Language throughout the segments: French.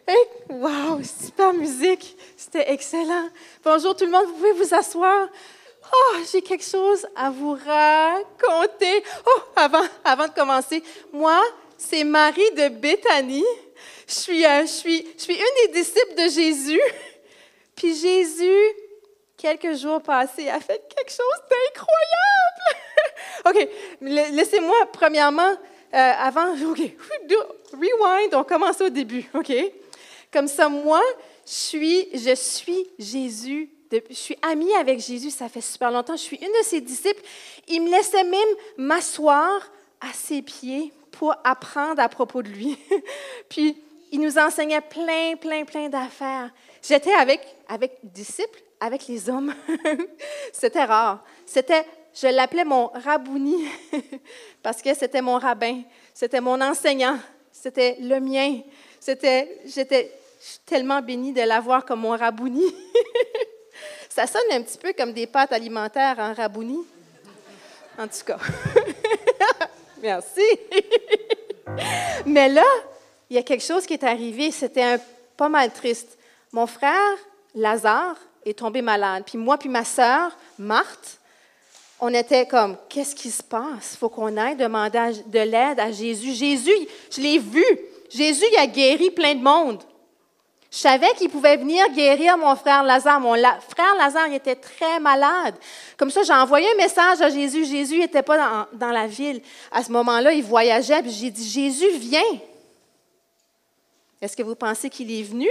Hey, wow, super musique. C'était excellent. Bonjour tout le monde, vous pouvez vous asseoir. Oh, j'ai quelque chose à vous raconter. Oh, avant de commencer, moi, c'est Marie de Béthanie. Je suis une des disciples de Jésus. Puis Jésus, quelques jours passés, a fait quelque chose d'incroyable. OK, laissez-moi premièrement, OK, rewind, on commence au début, OK? Comme ça, moi, je suis Jésus. Je suis amie avec Jésus, ça fait super longtemps. Je suis une de ses disciples. Il me laissait même m'asseoir à ses pieds pour apprendre à propos de lui. Puis, il nous enseignait plein d'affaires. J'étais avec disciples, avec les hommes. C'était rare. Je l'appelais mon rabouni parce que c'était mon rabbin, c'était mon enseignant, c'était le mien. J'étais tellement bénie de l'avoir comme mon rabouni. Ça sonne un petit peu comme des pâtes alimentaires en rabouni. En tout cas. Merci. Mais là, il y a quelque chose qui est arrivé. C'était pas mal triste. Mon frère, Lazare, est tombé malade. Puis moi puis ma sœur, Marthe, on était comme, qu'est-ce qui se passe? Il faut qu'on aille demander de l'aide à Jésus. Jésus, je l'ai vu. Jésus, il a guéri plein de monde. Je savais qu'il pouvait venir guérir mon frère Lazare. Frère Lazare, il était très malade. Comme ça, j'ai envoyé un message à Jésus. Jésus n'était pas dans la ville. À ce moment-là, il voyageait. Puis j'ai dit, Jésus, viens. Est-ce que vous pensez qu'il est venu?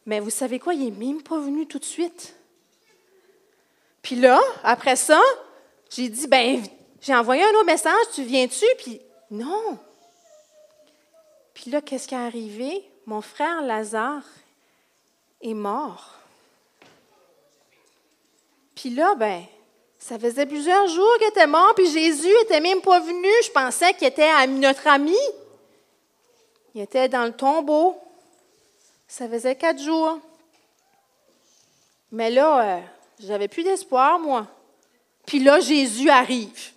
Mais vous savez quoi? Il n'est même pas venu tout de suite. Puis là, après ça, j'ai dit, j'ai envoyé un autre message. Tu viens-tu? Puis non. Puis là, qu'est-ce qui est arrivé? Mon frère Lazare est mort. Puis là, ça faisait plusieurs jours qu'il était mort, puis Jésus n'était même pas venu. Je pensais qu'il était notre ami. Il était dans le tombeau. Ça faisait 4 jours. Mais là, j'avais plus d'espoir, moi. Puis là, Jésus arrive.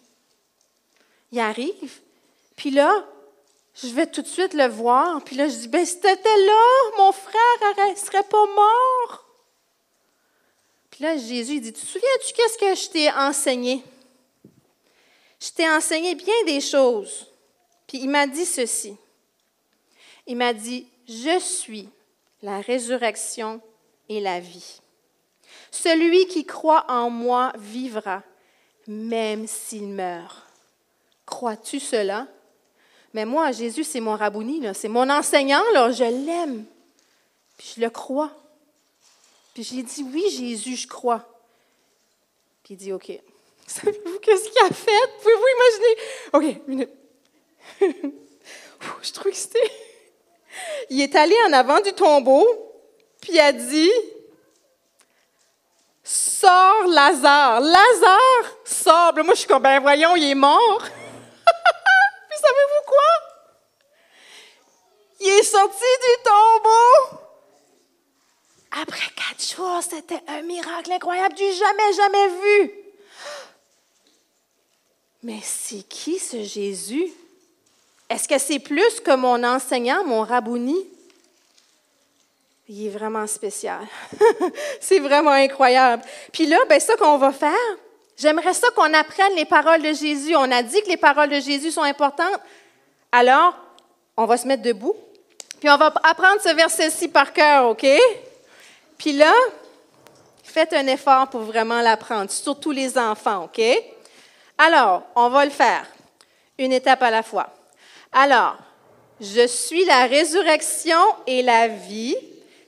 Il arrive. Puis là, je vais tout de suite le voir. Puis là, je dis, si t'étais là, mon frère ne serait pas mort. Puis là, Jésus, il dit, te souviens-tu qu'est-ce que je t'ai enseigné? Je t'ai enseigné bien des choses. Puis il m'a dit ceci. Il m'a dit, je suis la résurrection et la vie. Celui qui croit en moi vivra, même s'il meurt. Crois-tu cela? Mais moi, Jésus, c'est mon rabouni, là, c'est mon enseignant, là, je l'aime. Puis je le crois. Puis j'ai dit, oui, Jésus, je crois. Puis il dit, OK. Savez-vous qu'est-ce qu'il a fait? Pouvez-vous imaginer? OK, minute. Je suis trop excitée. Il est allé en avant du tombeau, puis il a dit, sors Lazare. Lazare, sors. Moi, je suis comme, voyons, il est mort. Puis savez-vous quoi? Il est sorti du tombeau. Après 4 jours, c'était un miracle incroyable du jamais vu. Mais c'est qui ce Jésus? Est-ce que c'est plus que mon enseignant, mon rabouni? Il est vraiment spécial. C'est vraiment incroyable. Puis là, ça qu'on va faire, j'aimerais ça qu'on apprenne les paroles de Jésus. On a dit que les paroles de Jésus sont importantes. Alors, on va se mettre debout. Puis on va apprendre ce verset-ci par cœur, OK? Puis là, faites un effort pour vraiment l'apprendre, surtout les enfants, OK? Alors, on va le faire, une étape à la fois. Alors, je suis la résurrection et la vie.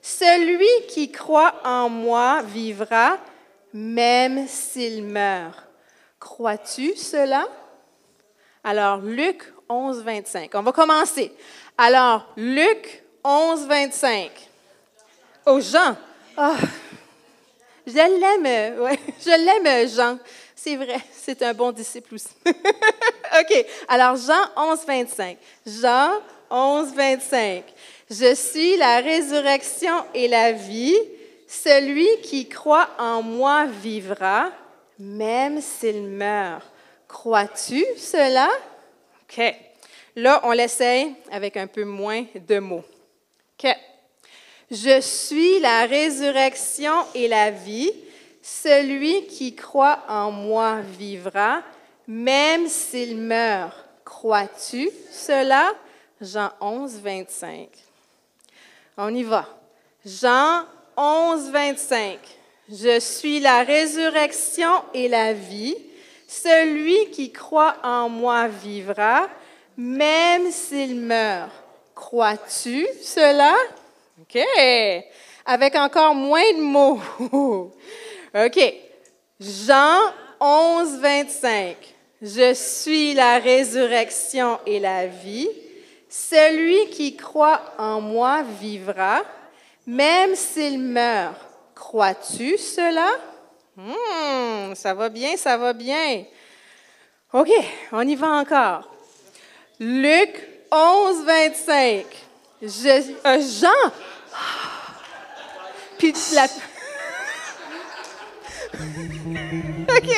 Celui qui croit en moi vivra, même s'il meurt. Crois-tu cela? Alors, Luc 11, 25. On va commencer. Alors, Luc 11, 25. Oh, Jean. Oh, je l'aime, Jean. C'est vrai, c'est un bon disciple aussi. OK, alors Jean 11, 25. Jean 11, 25. Je suis la résurrection et la vie. Celui qui croit en moi vivra, même s'il meurt. Crois-tu cela? OK. Là, on l'essaye avec un peu moins de mots. OK. Je suis la résurrection et la vie. Celui qui croit en moi vivra, même s'il meurt. Crois-tu cela? Jean 11, 25. On y va. Jean 11, 25. Je suis la résurrection et la vie. Celui qui croit en moi vivra, même s'il meurt. Crois-tu cela? OK. Avec encore moins de mots. OK. Jean 11, 25. Je suis la résurrection et la vie. Celui qui croit en moi vivra, même s'il meurt. Crois-tu cela? Ça va bien, ça va bien. OK, on y va encore. Luc 11, 25. Jean. Puis la... OK,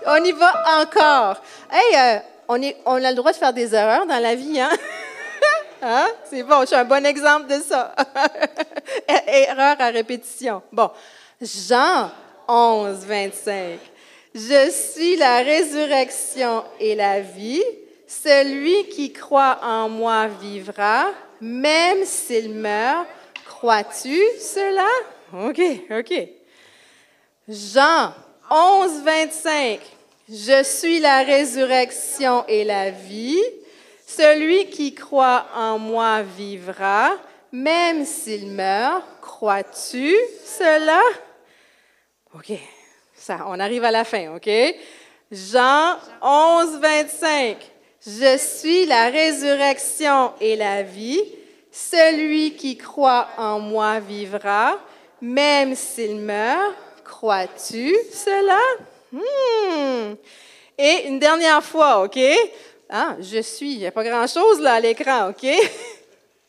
on y va encore. Hey, on a le droit de faire des erreurs dans la vie, hein? Hein? C'est bon, je suis un bon exemple de ça. Erreur à répétition. Bon, Jean 11, 25. Je suis la résurrection et la vie. Celui qui croit en moi vivra, même s'il meurt. Crois-tu cela? OK. Jean 11, 25. Je suis la résurrection et la vie. Celui qui croit en moi vivra, même s'il meurt. Crois-tu cela? OK. Ça, on arrive à la fin, OK? Jean 11, 25. Je suis la résurrection et la vie. Celui qui croit en moi vivra, même s'il meurt. Crois-tu cela? Et une dernière fois, OK? Ah, je suis, il n'y a pas grand-chose là à l'écran, OK?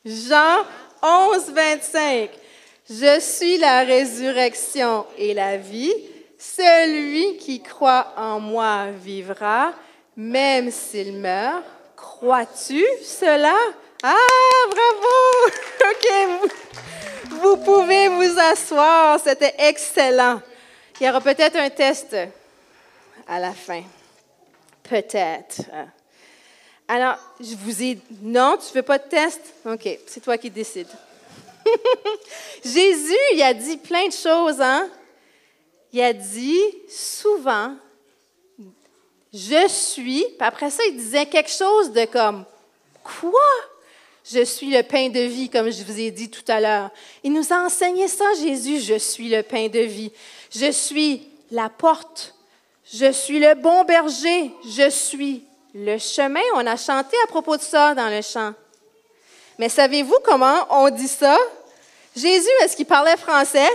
Jean 11, 25. Je suis la résurrection et la vie. Celui qui croit en moi vivra, même s'il meurt. Crois-tu cela? Ah, bravo! OK, vous pouvez vous asseoir. C'était excellent. Il y aura peut-être un test à la fin. Peut-être. Alors, je vous ai... Non, tu ne veux pas de test? OK, c'est toi qui décides. Jésus, il a dit plein de choses, hein? Il a dit souvent, je suis, puis après ça, il disait quelque chose de comme, quoi? Je suis le pain de vie, comme je vous ai dit tout à l'heure. Il nous a enseigné ça, Jésus, je suis le pain de vie. Je suis la porte. Je suis le bon berger. Je suis le chemin. On a chanté à propos de ça dans le chant. Mais savez-vous comment on dit ça? Jésus, est-ce qu'il parlait français?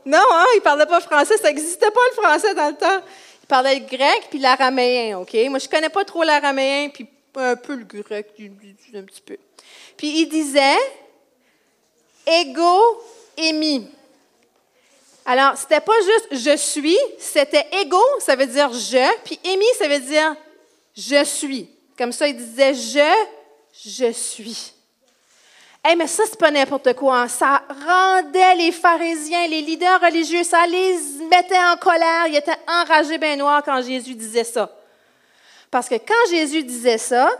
Non, hein, il ne parlait pas français. Ça n'existait pas le français dans le temps. Il parlait le grec puis l'araméen, OK? Moi, je ne connais pas trop l'araméen puis un peu le grec, un petit peu. Puis il disait « ego émi ». Alors, c'était pas juste « je suis », c'était « ego », ça veut dire « je », puis « émi », ça veut dire « je suis ». Comme ça, il disait « je suis ». Hey, mais ça, c'est pas n'importe quoi. Hein. Ça rendait les pharisiens, les leaders religieux, ça les mettait en colère. Ils étaient enragés bien noirs quand Jésus disait ça. Parce que quand Jésus disait ça,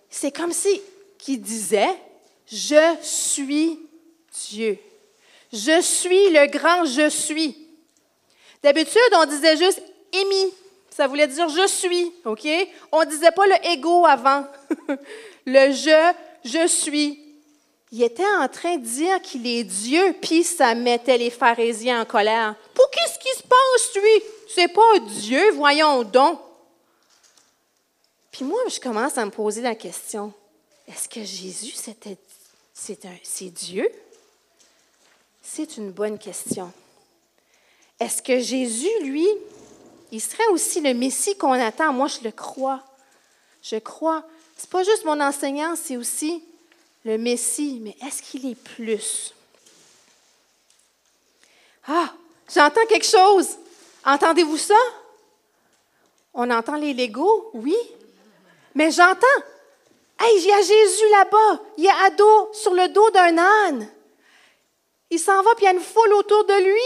c'est comme si qu'il disait « Je suis Dieu. Je suis le grand je suis. » D'habitude, on disait juste « émis ». Ça voulait dire « je suis ». OK? On ne disait pas le « ego » avant. Le « je suis ». Il était en train de dire qu'il est Dieu, puis ça mettait les pharisiens en colère. Pour qu'est-ce qui se passe, lui? C'est pas Dieu, voyons donc. Puis moi, je commence à me poser la question, est-ce que Jésus, c'est Dieu? C'est une bonne question. Est-ce que Jésus, lui, il serait aussi le Messie qu'on attend? Moi, je le crois. Je crois. C'est pas juste mon enseignant, c'est aussi le Messie, mais est-ce qu'il est plus? Ah, j'entends quelque chose. Entendez-vous ça? On entend les Legos, oui, mais j'entends Hey, il y a Jésus là-bas. Il est sur le dos d'un âne. Il s'en va, puis il y a une foule autour de lui.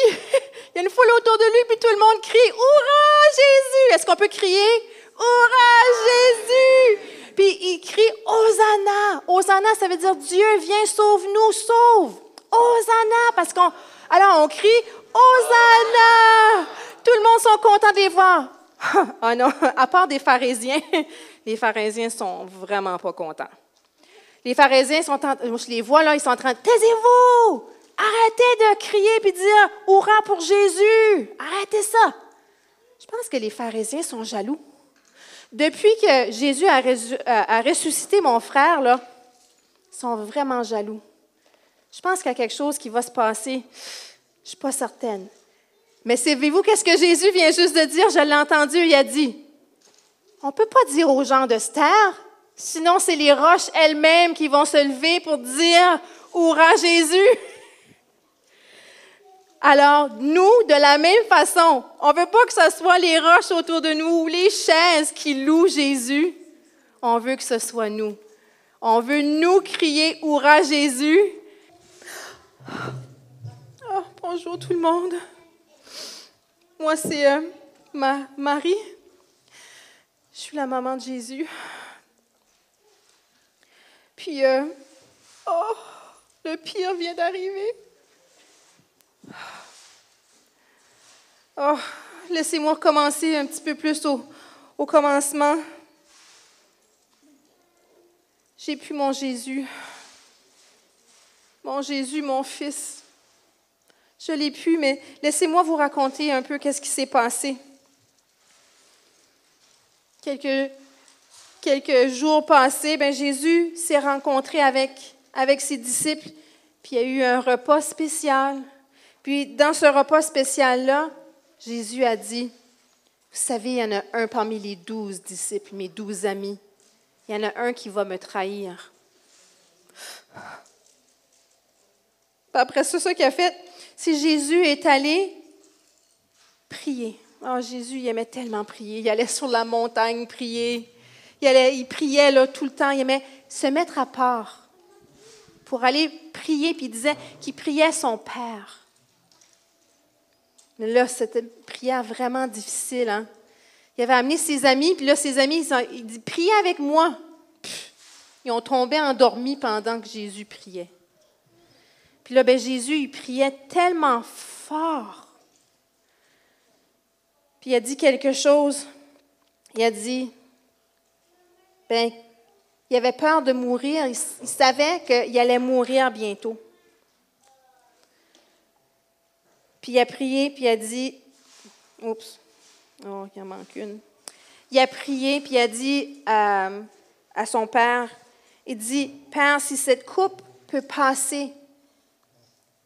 Il y a une foule autour de lui, puis tout le monde crie « Hurrah, Jésus! » Est-ce qu'on peut crier « Hurrah, Jésus! » Puis il crie « Hosanna! » Hosanna, ça veut dire « Dieu, viens, sauve-nous, sauve! » Hosanna! Parce qu'on... Alors, on crie « Hosanna! » Tout le monde sont contents de les voir. Ah non, à part des pharisiens, les pharisiens sont vraiment pas contents. Les pharisiens je les vois là, ils sont en train de « Taisez-vous! Arrêtez de crier et de dire « Hurrah pour Jésus! » Arrêtez ça! Je pense que les pharisiens sont jaloux. Depuis que Jésus a ressuscité mon frère, là, ils sont vraiment jaloux. Je pense qu'il y a quelque chose qui va se passer. Je ne suis pas certaine. Mais savez-vous qu'est-ce que Jésus vient juste de dire? Je l'ai entendu, il a dit, on ne peut pas dire aux gens de se taire, sinon c'est les roches elles-mêmes qui vont se lever pour dire « Hurrah Jésus! » Alors, nous, de la même façon, on ne veut pas que ce soit les roches autour de nous ou les chaises qui louent Jésus. On veut que ce soit nous. On veut nous crier « Hurrah Jésus! » Oh, bonjour tout le monde. Moi, c'est Marie. Je suis la maman de Jésus. Puis, le pire vient d'arriver. Oh, laissez-moi recommencer un petit peu plus au commencement. J'ai plus mon Jésus. Mon Jésus, mon fils. Je l'ai plus, mais laissez-moi vous raconter un peu qu'est-ce qui s'est passé. Quelques jours passés, Jésus s'est rencontré avec ses disciples, puis il y a eu un repas spécial. Puis dans ce repas spécial-là, Jésus a dit, vous savez, il y en a un parmi les 12 disciples, mes 12 amis. Il y en a un qui va me trahir. Puis après ça, ce qu'il a fait, c'est Jésus est allé prier. Oh, Jésus, il aimait tellement prier. Il allait sur la montagne prier. Il priait là, tout le temps. Il aimait se mettre à part pour aller prier. Puis il disait qu'il priait son Père. Mais là, c'était une prière vraiment difficile. Hein? Il avait amené ses amis, puis là, ses amis, il dit « Priez avec moi ». Ils ont tombé endormis pendant que Jésus priait. Puis là, Jésus, il priait tellement fort. Puis il a dit quelque chose. Il a dit, il avait peur de mourir. Il savait qu'il allait mourir bientôt. Puis il a prié, puis il a dit, oups, oh, il en manque une. Il a prié, puis il a dit à son père, il dit, Père, si cette coupe peut passer,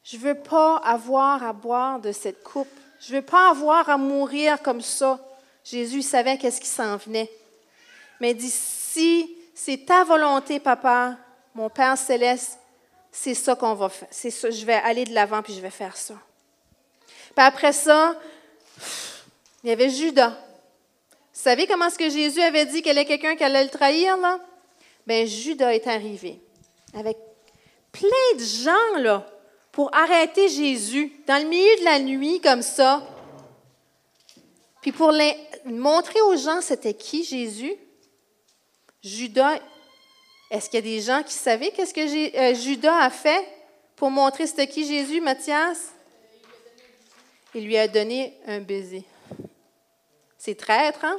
je ne veux pas avoir à boire de cette coupe. Je ne veux pas avoir à mourir comme ça. Jésus savait qu'est-ce qui s'en venait. Mais il dit, si c'est ta volonté, papa, mon Père céleste, c'est ça qu'on va faire. C'est ça, je vais aller de l'avant, puis je vais faire ça. Puis après ça, il y avait Judas. Vous savez comment est-ce que Jésus avait dit qu'il y avait quelqu'un qui allait le trahir, là? Judas est arrivé avec plein de gens, là, pour arrêter Jésus, dans le milieu de la nuit, comme ça. Puis pour montrer aux gens c'était qui Jésus, Judas, est-ce qu'il y a des gens qui savaient qu'est-ce que Judas a fait pour montrer c'était qui Jésus, Mathias? Il lui a donné un baiser. C'est traître, hein?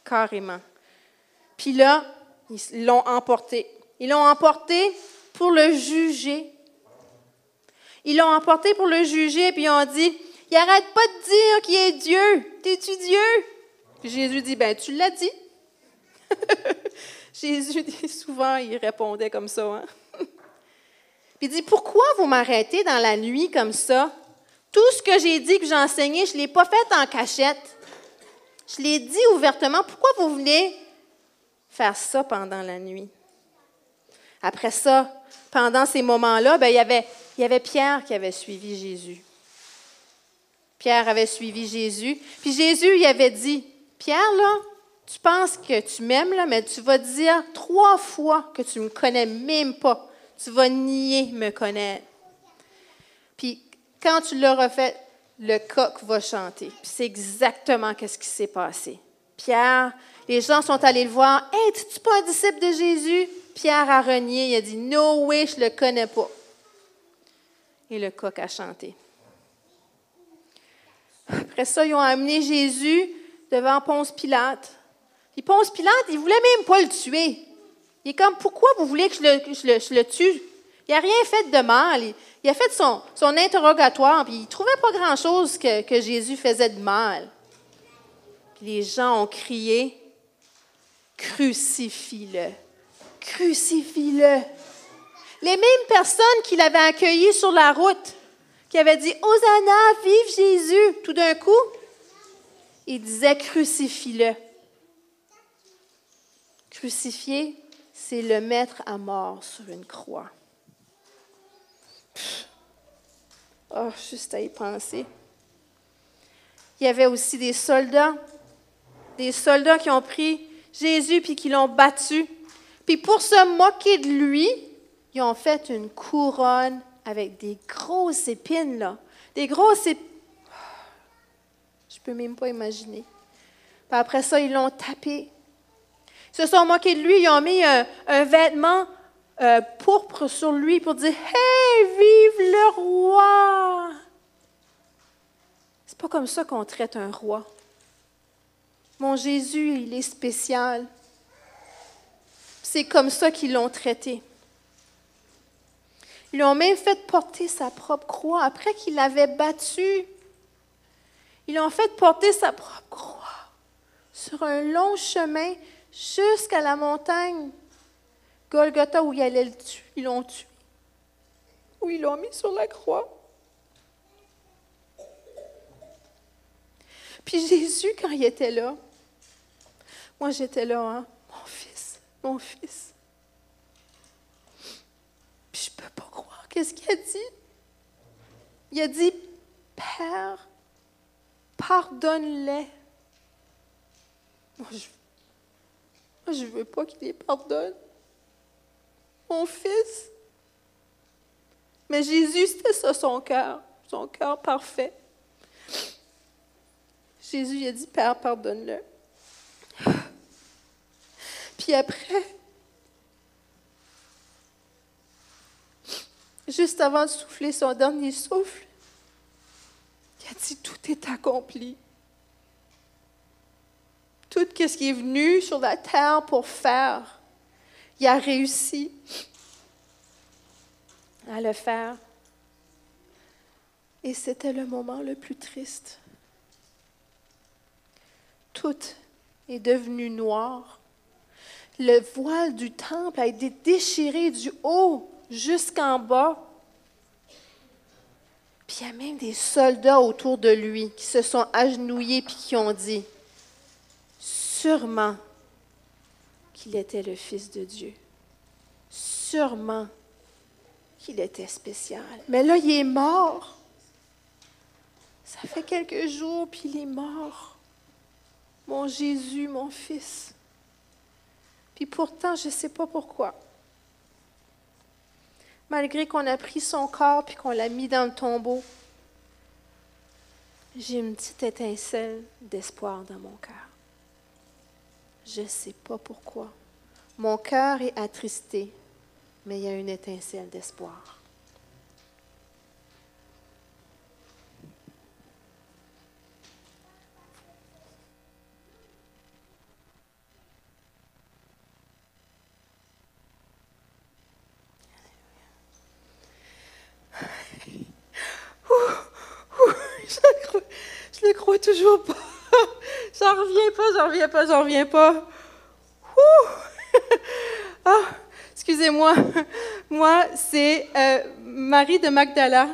Carrément. Puis là, ils l'ont emporté. Ils l'ont emporté pour le juger. Ils l'ont emporté pour le juger, puis ils ont dit, « Il n'arrête pas de dire qu'il est Dieu. T'es-tu Dieu? » Puis Jésus dit, « Tu l'as dit. » Jésus, souvent, il répondait comme ça. Hein? Puis il dit, « Pourquoi vous m'arrêtez dans la nuit comme ça? Tout ce que j'ai dit, que j'ai enseigné, je ne l'ai pas fait en cachette. Je l'ai dit ouvertement. Pourquoi vous venez faire ça pendant la nuit? » Après ça, pendant ces moments-là, il y avait Pierre qui avait suivi Jésus. Pierre avait suivi Jésus. Puis Jésus, il avait dit, « Pierre, là, Tu penses que tu m'aimes, là, mais tu vas dire 3 fois que tu ne me connais même pas. Tu vas nier me connaître. Puis, quand tu l'auras fait, le coq va chanter. Puis c'est exactement ce qui s'est passé. Pierre, les gens sont allés le voir. « Hey, es-tu pas un disciple de Jésus? » Pierre a renié, il a dit « No way, je ne le connais pas. » Et le coq a chanté. Après ça, ils ont amené Jésus devant Ponce Pilate. Puis Ponce Pilate, il ne voulait même pas le tuer. Il est comme, pourquoi vous voulez que je le tue? Il n'a rien fait de mal. Il a fait son interrogatoire, puis il ne trouvait pas grand-chose que Jésus faisait de mal. Puis les gens ont crié, « Crucifie-le! Crucifie-le! » Les mêmes personnes qui l'avaient accueilli sur la route, qui avaient dit, « Hosanna, vive Jésus! » Tout d'un coup, ils disaient, « Crucifie-le! » Crucifié, c'est le mettre à mort sur une croix. Oh, juste à y penser. Il y avait aussi des soldats qui ont pris Jésus puis qui l'ont battu. Puis pour se moquer de lui, ils ont fait une couronne avec des grosses épines, là. Des grosses épines. Je ne peux même pas imaginer. Puis après ça, ils l'ont tapé. Ils se sont moqués de lui, ils ont mis un vêtement pourpre sur lui pour dire « Hey, vive le roi! » C'est pas comme ça qu'on traite un roi. Mon Jésus, il est spécial. C'est comme ça qu'ils l'ont traité. Ils lui ont même fait porter sa propre croix après qu'il l'avait battu. Ils l'ont fait porter sa propre croix sur un long chemin jusqu'à la montagne Golgotha où ils l'ont tué, où ils l'ont mis sur la croix. Puis Jésus, quand il était là, moi j'étais là, hein, mon fils. Puis je ne peux pas croire, qu'est-ce qu'il a dit? Il a dit, Père, pardonne-les. Moi, je ne veux pas qu'il les pardonne. Mon fils. Mais Jésus, c'était ça son cœur parfait. Jésus il a dit, Père, pardonne-le. Puis après, juste avant de souffler son dernier souffle, il a dit, tout est accompli. Tout ce qui est venu sur la terre pour faire, il a réussi à le faire. Et c'était le moment le plus triste. Tout est devenu noir. Le voile du temple a été déchiré du haut jusqu'en bas. Puis il y a même des soldats autour de lui qui se sont agenouillés et qui ont dit, sûrement qu'il était le Fils de Dieu. Sûrement qu'il était spécial. Mais là, il est mort. Ça fait quelques jours, puis il est mort. Mon Jésus, mon Fils. Puis pourtant, je ne sais pas pourquoi. Malgré qu'on a pris son corps puis qu'on l'a mis dans le tombeau, j'ai une petite étincelle d'espoir dans mon cœur. Je ne sais pas pourquoi. Mon cœur est attristé, mais il y a une étincelle d'espoir. Je le crois toujours pas. J'en reviens pas. Ah, excusez-moi. Moi, c'est Marie de Magdala,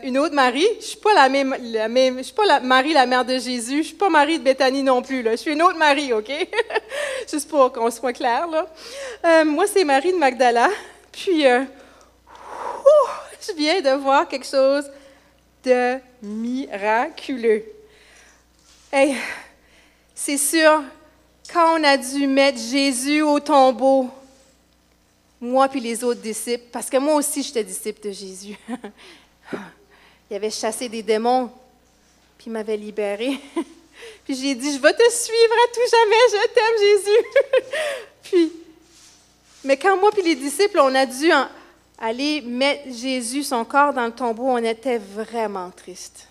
une autre Marie. Je suis pas je suis pas Marie, la mère de Jésus. Je suis pas Marie de Béthanie non plus. Là. Je suis une autre Marie, OK? Juste pour qu'on soit clair. Là. Moi, c'est Marie de Magdala. Puis, je viens de voir quelque chose de miraculeux. Hey, c'est sûr quand on a dû mettre Jésus au tombeau, moi puis les autres disciples, parce que moi aussi j'étais disciple de Jésus. Il avait chassé des démons, puis il m'avait libéré. Puis j'ai dit, je vais te suivre à tout jamais, je t'aime Jésus. Mais quand moi puis les disciples, on a dû aller mettre Jésus, son corps dans le tombeau, on était vraiment tristes.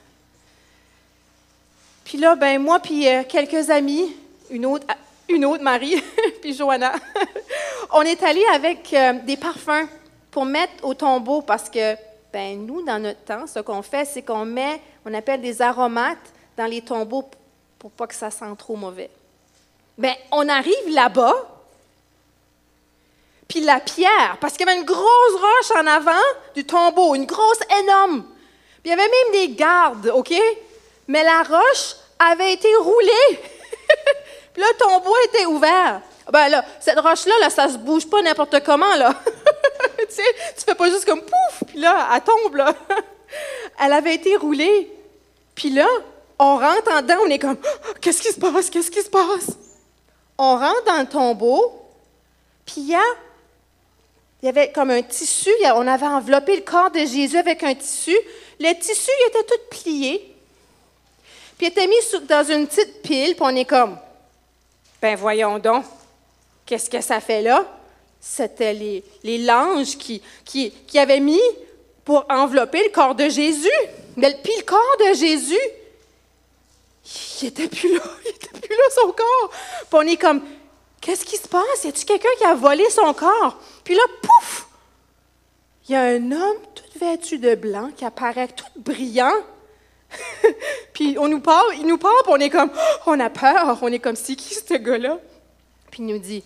Puis là, ben moi puis quelques amis, une autre Marie, puis Johanna, on est allés avec des parfums pour mettre au tombeau parce que, ben nous, dans notre temps, ce qu'on fait, c'est qu'on appelle des aromates dans les tombeaux pour pas que ça sente trop mauvais. Ben on arrive là-bas, puis la pierre, parce qu'il y avait une grosse roche en avant du tombeau, une grosse énorme. Puis il y avait même des gardes, OK? Mais la roche avait été roulée. Puis là, le tombeau était ouvert. Ben là, cette roche-là, là, ça se bouge pas n'importe comment, là. Tu sais, tu fais pas juste comme pouf, puis là, elle tombe, là. Elle avait été roulée. Puis là, on rentre en dedans, on est comme, qu'est-ce qui se passe? Qu'est-ce qui se passe? On rentre dans le tombeau, puis il y avait comme un tissu, on avait enveloppé le corps de Jésus avec un tissu. Le tissu, il était tout plié. Puis il était mis dans une petite pile, puis on est comme, ben voyons donc, qu'est-ce que ça fait là? C'était les langes qui avaient mis pour envelopper le corps de Jésus. Puis le corps de Jésus, il n'était plus là, son corps. Puis on est comme, qu'est-ce qui se passe? Y a-t-il quelqu'un qui a volé son corps? Puis là, pouf! Il y a un homme tout vêtu de blanc qui apparaît tout brillant. Puis il nous parle, puis on est comme, on a peur. On est comme, c'est qui ce gars-là? Puis il nous dit,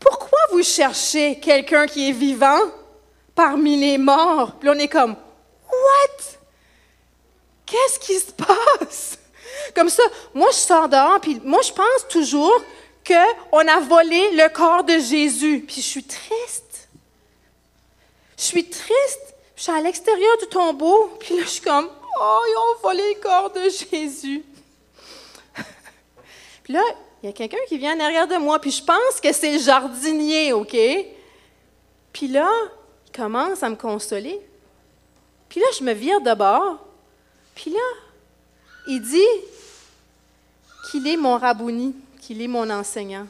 pourquoi vous cherchez quelqu'un qui est vivant parmi les morts? Puis on est comme, what? Qu'est-ce qui se passe? Comme ça, moi, je sors dehors, puis moi, je pense toujours qu'on a volé le corps de Jésus. Puis je suis triste. Je suis à l'extérieur du tombeau, puis là, je suis comme, oh, ils ont volé le corps de Jésus. Puis là, il y a quelqu'un qui vient en arrière de moi, puis je pense que c'est le jardinier, OK? Puis là, il commence à me consoler. Puis là, je me vire de bord. Puis là, il dit qu'il est mon rabouni, qu'il est mon enseignant.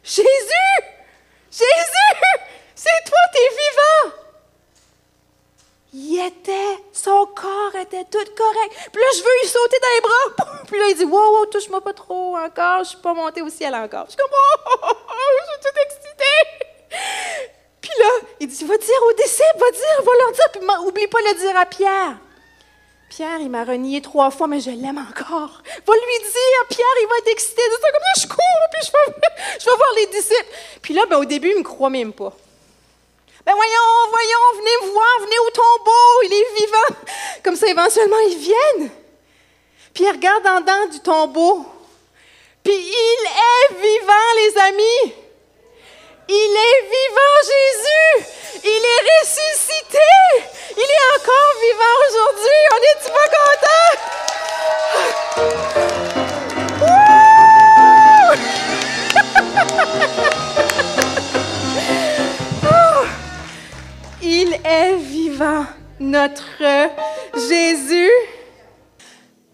Jésus! Jésus! C'est toi, t'es vivant! Son corps était tout correct. Puis là, je veux lui sauter dans les bras. Puis là, il dit, wow, touche-moi pas trop encore, je suis pas montée au ciel encore. Je suis comme, oh, je suis toute excitée. Puis là, il dit, va dire aux disciples, va leur dire, puis oublie pas de le dire à Pierre. Pierre, il m'a renié 3 fois, mais je l'aime encore. Va lui dire, Pierre, il va être excité de ça. Comme ça, je cours, puis je vais voir les disciples. Puis là, ben, au début, il ne me croit même pas. Ben voyons, venez me voir, venez au tombeau, il est vivant. Comme ça, éventuellement, ils viennent. Puis ils regardent en dedans du tombeau. Puis il est vivant, les amis. Il est vivant, Jésus. Il est ressuscité. Il est encore vivant aujourd'hui. On est-tu pas contents? Il est vivant, notre Jésus.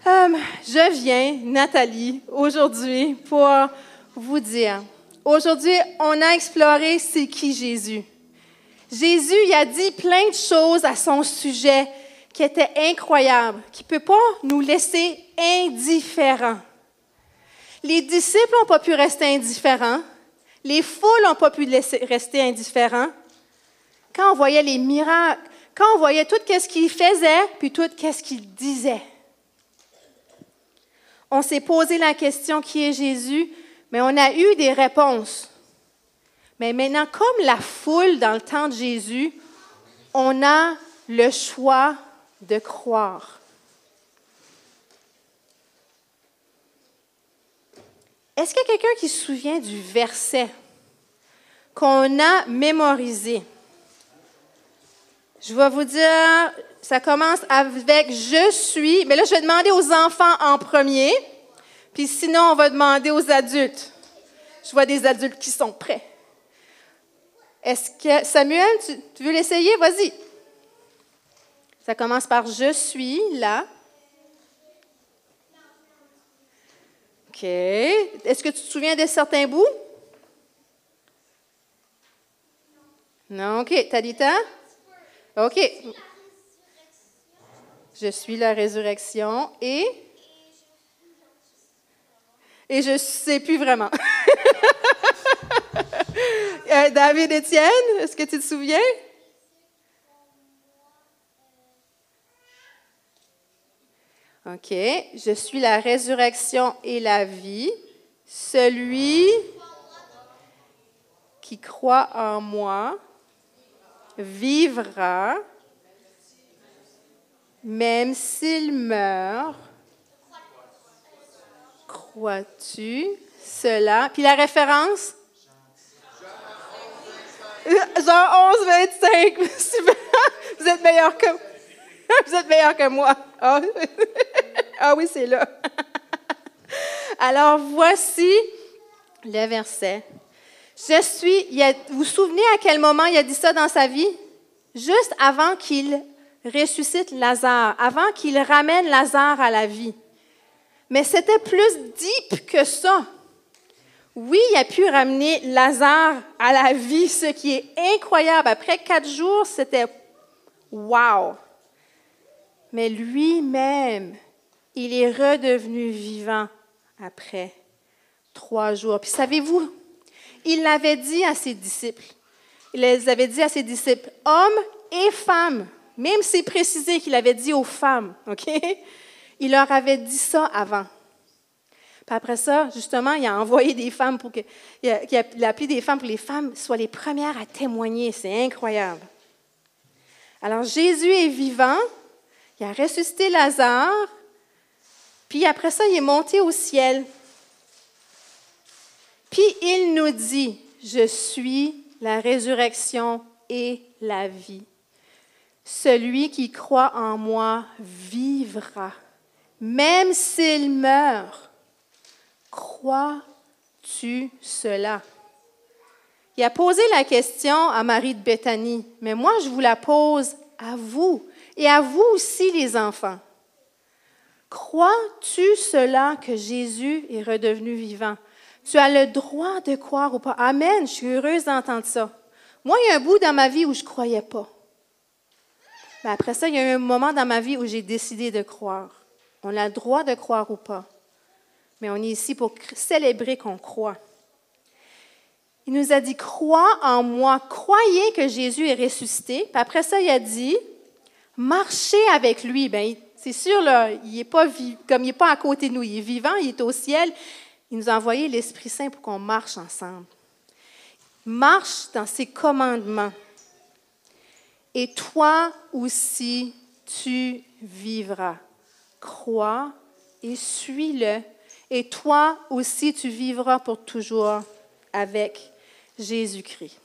Je viens, Nathalie, aujourd'hui pour vous dire, aujourd'hui, on a exploré c'est qui Jésus. Jésus, il a dit plein de choses à son sujet qui étaient incroyables, qui ne peut pas nous laisser indifférents. Les disciples n'ont pas pu rester indifférents. Les foules n'ont pas pu rester indifférents. Quand on voyait les miracles, quand on voyait tout ce qu'il faisait, puis tout ce qu'il disait. On s'est posé la question qui est Jésus, mais on a eu des réponses. Mais maintenant, comme la foule dans le temps de Jésus, on a le choix de croire. Est-ce qu'il y a quelqu'un qui se souvient du verset qu'on a mémorisé? Je vais vous dire, ça commence avec « Je suis ». Mais là, je vais demander aux enfants en premier. Puis sinon, on va demander aux adultes. Je vois des adultes qui sont prêts. Est-ce que, Samuel, tu veux l'essayer? Vas-y. Ça commence par « Je suis là ». OK. Est-ce que tu te souviens de certains bouts? Non, OK. Talita? OK. Je suis la résurrection et je ne sais plus vraiment. David Étienne, est-ce que tu te souviens? OK. Je suis la résurrection et la vie. Celui qui croit en moi vivra, même s'il meurt. Crois-tu cela? Puis la référence? Jean 11, 25. Vous êtes meilleur que, vous êtes meilleur que moi. Ah oui, c'est là. Alors, voici le verset. Vous vous souvenez à quel moment il a dit ça dans sa vie? Juste avant qu'il ressuscite Lazare, avant qu'il ramène Lazare à la vie. Mais c'était plus deep que ça. Oui, il a pu ramener Lazare à la vie, ce qui est incroyable. Après 4 jours, c'était wow. Mais lui-même, il est redevenu vivant après 3 jours. Puis savez-vous, il l'avait dit à ses disciples. Il les avait dit à ses disciples, hommes et femmes. Même c'est précisé qu'il avait dit aux femmes, OK? Il leur avait dit ça avant. Puis après ça, justement, il a envoyé des femmes il a appelé des femmes pour que les femmes soient les premières à témoigner. C'est incroyable. Alors, Jésus est vivant. Il a ressuscité Lazare. Puis après ça, il est monté au ciel. Puis il nous dit, je suis la résurrection et la vie. Celui qui croit en moi vivra, même s'il meurt. Crois-tu cela? Il a posé la question à Marie de Béthanie, mais moi je vous la pose à vous et à vous aussi les enfants. Crois-tu cela que Jésus est redevenu vivant? Tu as le droit de croire ou pas. Amen, je suis heureuse d'entendre ça. Moi, il y a un bout dans ma vie où je ne croyais pas. Mais après ça, il y a eu un moment dans ma vie où j'ai décidé de croire. On a le droit de croire ou pas. Mais on est ici pour célébrer qu'on croit. Il nous a dit, crois en moi, croyez que Jésus est ressuscité. Puis après ça, il a dit, marchez avec lui. Bien, c'est sûr, là, il n'est pas comme il n'est pas à côté de nous, il est vivant, il est au ciel. Il nous a envoyé l'Esprit Saint pour qu'on marche ensemble. Marche dans ses commandements. Et toi aussi, tu vivras. Crois et suis-le. Et toi aussi, tu vivras pour toujours avec Jésus-Christ.